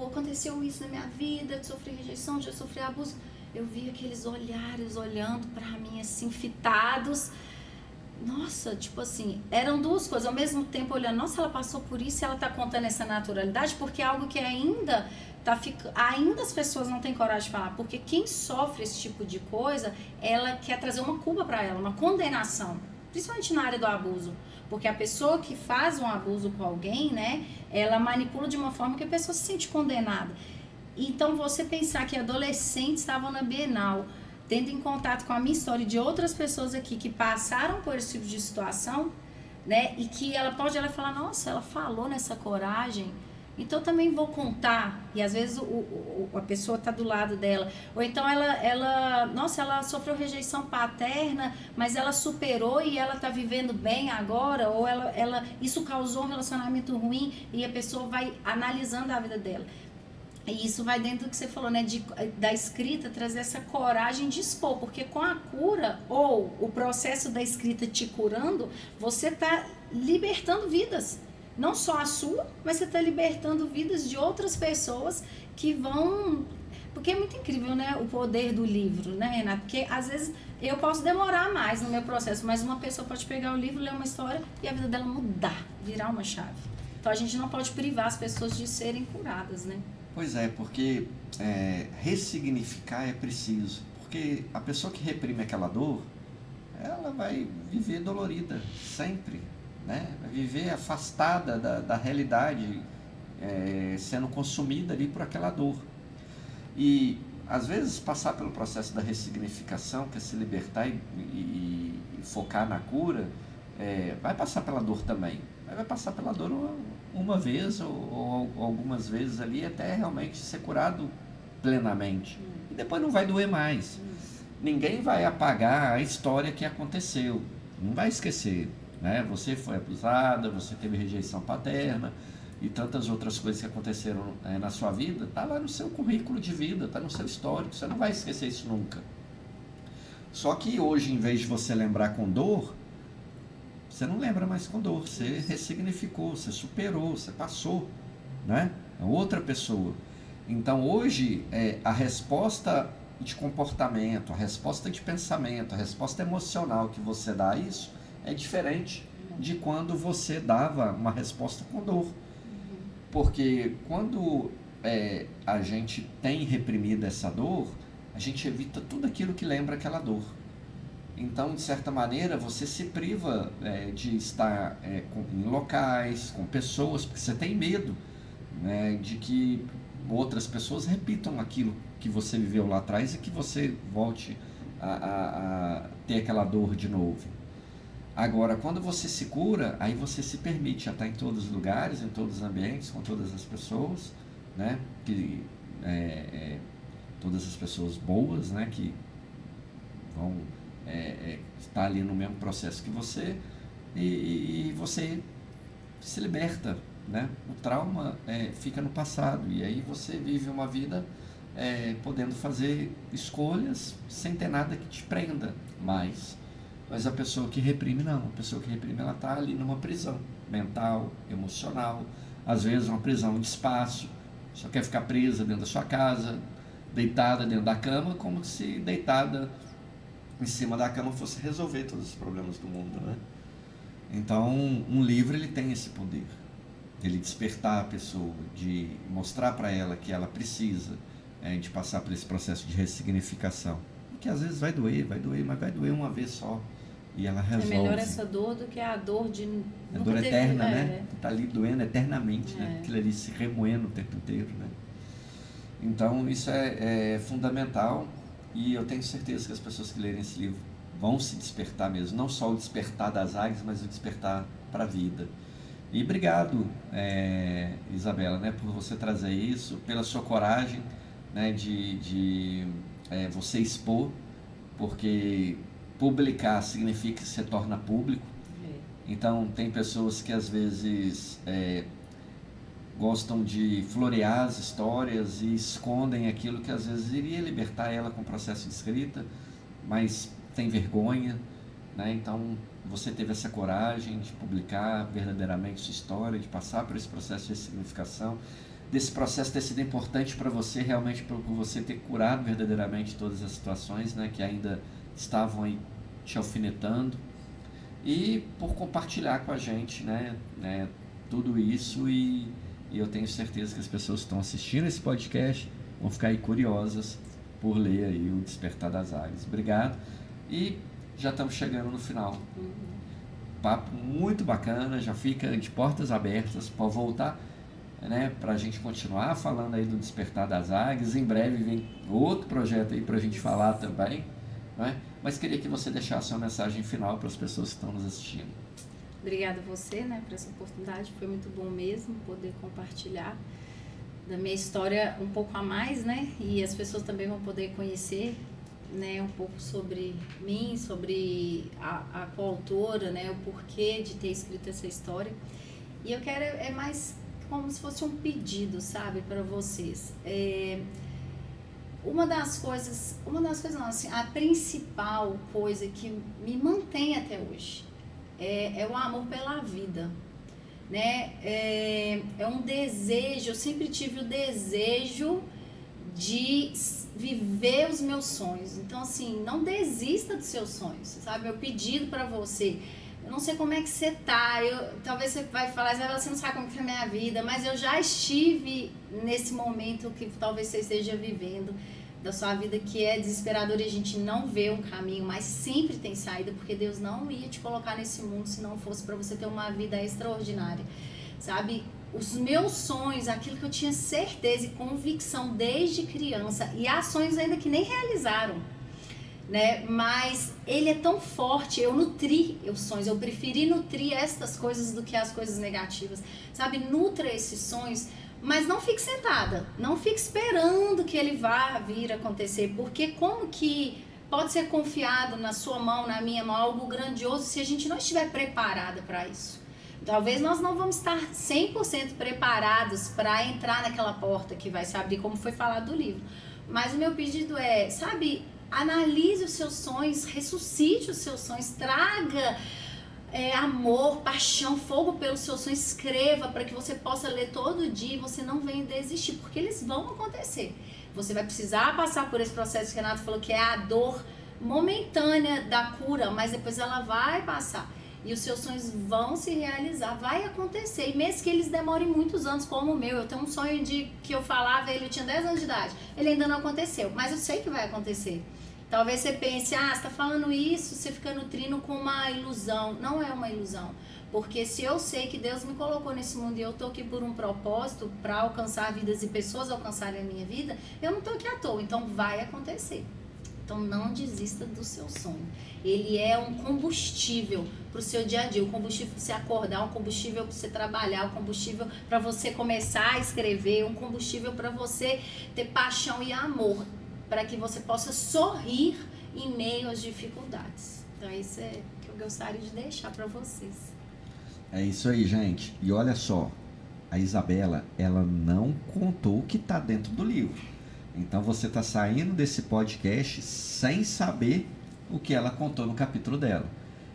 aconteceu isso na minha vida, eu sofri rejeição, já sofri abuso. Eu vi aqueles olhares olhando pra mim assim, fitados. Nossa, tipo assim, eram duas coisas, ao mesmo tempo olhando, nossa, ela passou por isso e ela tá contando essa naturalidade, porque é algo que ainda as pessoas não têm coragem de falar, porque quem sofre esse tipo de coisa, ela quer trazer uma culpa para ela, uma condenação, principalmente na área do abuso, porque a pessoa que faz um abuso com alguém, né, ela manipula de uma forma que a pessoa se sente condenada. Então você pensar que adolescentes estavam na Bienal, tendo em contato com a minha história e de outras pessoas aqui que passaram por esse tipo de situação, né, e que ela falar, nossa, ela falou nessa coragem, então eu também vou contar. E às vezes a pessoa está do lado dela, ou então ela sofreu rejeição paterna, mas ela superou e ela está vivendo bem agora, ou isso causou um relacionamento ruim, e a pessoa vai analisando a vida dela. E isso vai dentro do que você falou, né, da escrita, trazer essa coragem de expor, porque com a cura, ou o processo da escrita te curando, você está libertando vidas. Não só a sua, mas você está libertando vidas de outras pessoas que vão... Porque é muito incrível, né, o poder do livro, né, Renata? Porque às vezes eu posso demorar mais no meu processo, mas uma pessoa pode pegar o livro, ler uma história e a vida dela mudar, virar uma chave. Então a gente não pode privar as pessoas de serem curadas, né? Pois é, porque ressignificar é preciso. Porque a pessoa que reprime aquela dor, ela vai viver dolorida, sempre, né? Vai viver afastada da realidade, sendo consumida ali por aquela dor. E, às vezes, passar pelo processo da ressignificação, que é se libertar e focar na cura, vai passar pela dor também. Vai passar pela dor uma vez ou algumas vezes ali, até realmente ser curado plenamente. E depois não vai doer mais. Ninguém vai apagar a história que aconteceu. Não vai esquecer, né? Você foi abusada, você teve rejeição paterna e tantas outras coisas que aconteceram na sua vida. Está lá no seu currículo de vida, está no seu histórico. Você não vai esquecer isso nunca. Só que hoje, em vez de você lembrar com dor, você não lembra mais com dor. Você ressignificou, você superou, você passou, né? É outra pessoa. Então hoje a resposta de comportamento, a resposta de pensamento, a resposta emocional que você dá a isso é diferente de quando você dava uma resposta com dor. Porque quando a gente tem reprimido essa dor, a gente evita tudo aquilo que lembra aquela dor. Então, de certa maneira, você se priva de estar em locais, com pessoas, porque você tem medo, né, de que outras pessoas repitam aquilo que você viveu lá atrás e que você volte a ter aquela dor de novo. Agora, quando você se cura, aí você se permite estar em todos os lugares, em todos os ambientes, com todas as pessoas, né, todas as pessoas boas, né, que vão estar ali no mesmo processo que você, e você se liberta, né? O trauma fica no passado, e aí você vive uma vida podendo fazer escolhas sem ter nada que te prenda mais. Mas a pessoa que reprime não, a pessoa que reprime ela está ali numa prisão mental, emocional, às vezes uma prisão de espaço, só quer ficar presa dentro da sua casa, deitada dentro da cama, como se deitada em cima da cama fosse resolver todos os problemas do mundo, né? Então, um livro ele tem esse poder, ele despertar a pessoa, de mostrar para ela que ela precisa de passar por esse processo de ressignificação, que às vezes vai doer, mas vai doer uma vez só e ela resolve. É melhor essa dor do que a dor de a dor eterna, né? Tá ali doendo eternamente, né? Aquilo ali se remoendo o tempo inteiro, né? Então isso é fundamental, e eu tenho certeza que as pessoas que lerem esse livro vão se despertar mesmo, não só o despertar das águias, mas o despertar para a vida. E obrigado, Isabela, né, por você trazer isso, pela sua coragem, né, de você expor, porque publicar significa que se torna público. Então tem pessoas que às vezes gostam de florear as histórias e escondem aquilo que às vezes iria libertar ela com o processo de escrita, mas tem vergonha, né? Então você teve essa coragem de publicar verdadeiramente sua história, de passar por esse processo de ressignificação, desse processo ter sido importante para você, realmente por você ter curado verdadeiramente todas as situações, né, que ainda estavam aí te alfinetando, e por compartilhar com a gente, né, tudo isso, e eu tenho certeza que as pessoas que estão assistindo esse podcast vão ficar aí curiosas por ler aí o Despertar das Águias. Obrigado, e já estamos chegando no final. Papo muito bacana, já fica de portas abertas para voltar, né, para a gente continuar falando aí do Despertar das Águias. Em breve vem outro projeto aí para a gente falar também, né? Mas queria que você deixasse uma mensagem final para as pessoas que estão nos assistindo. Obrigada a você, né, por essa oportunidade, foi muito bom mesmo poder compartilhar da minha história um pouco a mais, né, e as pessoas também vão poder conhecer, né, um pouco sobre mim, sobre a coautora, né, o porquê de ter escrito essa história. E eu quero, mais como se fosse um pedido, sabe, para vocês. Uma das coisas não, assim, a principal coisa que me mantém até hoje é o amor pela vida, né? É um desejo, eu sempre tive o desejo de viver os meus sonhos. Então, assim, não desista dos seus sonhos, sabe? Meu pedido para você, eu não sei como é que você tá, talvez você vai falar, você não sabe como que é a minha vida, mas eu já estive nesse momento que talvez você esteja vivendo da sua vida, que é desesperador e a gente não vê um caminho, mas sempre tem saída, porque Deus não ia te colocar nesse mundo se não fosse para você ter uma vida extraordinária, sabe? Os meus sonhos, aquilo que eu tinha certeza e convicção desde criança, e há sonhos ainda que nem realizaram, né? Mas ele é tão forte, eu nutri os sonhos, eu preferi nutrir estas coisas do que as coisas negativas, sabe? Nutra esses sonhos, Mas não fique sentada, não fique esperando que ele vá vir acontecer, porque como que pode ser confiado na sua mão, na minha mão, algo grandioso se a gente não estiver preparada para isso? Talvez nós não vamos estar 100% preparados para entrar naquela porta que vai se abrir, como foi falado do livro. Mas o meu pedido é, sabe, analise os seus sonhos, ressuscite os seus sonhos, traga amor, paixão, fogo pelos seus sonhos, escreva para que você possa ler todo dia e você não venha desistir, porque eles vão acontecer. Você vai precisar passar por esse processo que o Renato falou, que é a dor momentânea da cura, mas depois ela vai passar. E os seus sonhos vão se realizar, vai acontecer. E mesmo que eles demorem muitos anos, como o meu, eu tenho um sonho que eu falava, ele tinha 10 anos de idade, ele ainda não aconteceu, mas eu sei que vai acontecer. Talvez você pense, você está falando isso, você fica nutrindo com uma ilusão. Não é uma ilusão, porque se eu sei que Deus me colocou nesse mundo e eu estou aqui por um propósito, para alcançar vidas e pessoas alcançarem a minha vida, eu não estou aqui à toa, então vai acontecer. Então não desista do seu sonho. Ele é um combustível para o seu dia a dia, um combustível para você acordar, um combustível para você trabalhar, um combustível para você começar a escrever, um combustível para você ter paixão e amor, para que você possa sorrir em meio às dificuldades. Então isso é o que eu gostaria de deixar para vocês. É isso aí, gente. E olha só, a Isabela, ela não contou o que está dentro do livro. Então você está saindo desse podcast sem saber o que ela contou no capítulo dela.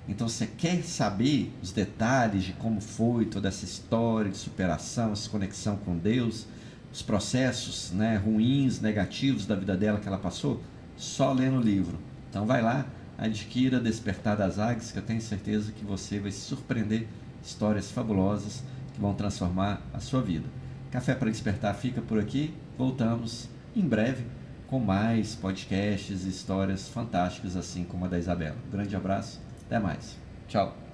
Então você quer saber os detalhes de como foi toda essa história de superação, essa conexão com Deus, os processos, né, ruins, negativos da vida dela que ela passou? Só lendo o livro. Então vai lá, adquira Despertar das Águias, que eu tenho certeza que você vai se surpreender. Histórias fabulosas que vão transformar a sua vida. Café para Despertar fica por aqui. Voltamos em breve com mais podcasts e histórias fantásticas assim como a da Isabela. Um grande abraço, até mais. Tchau.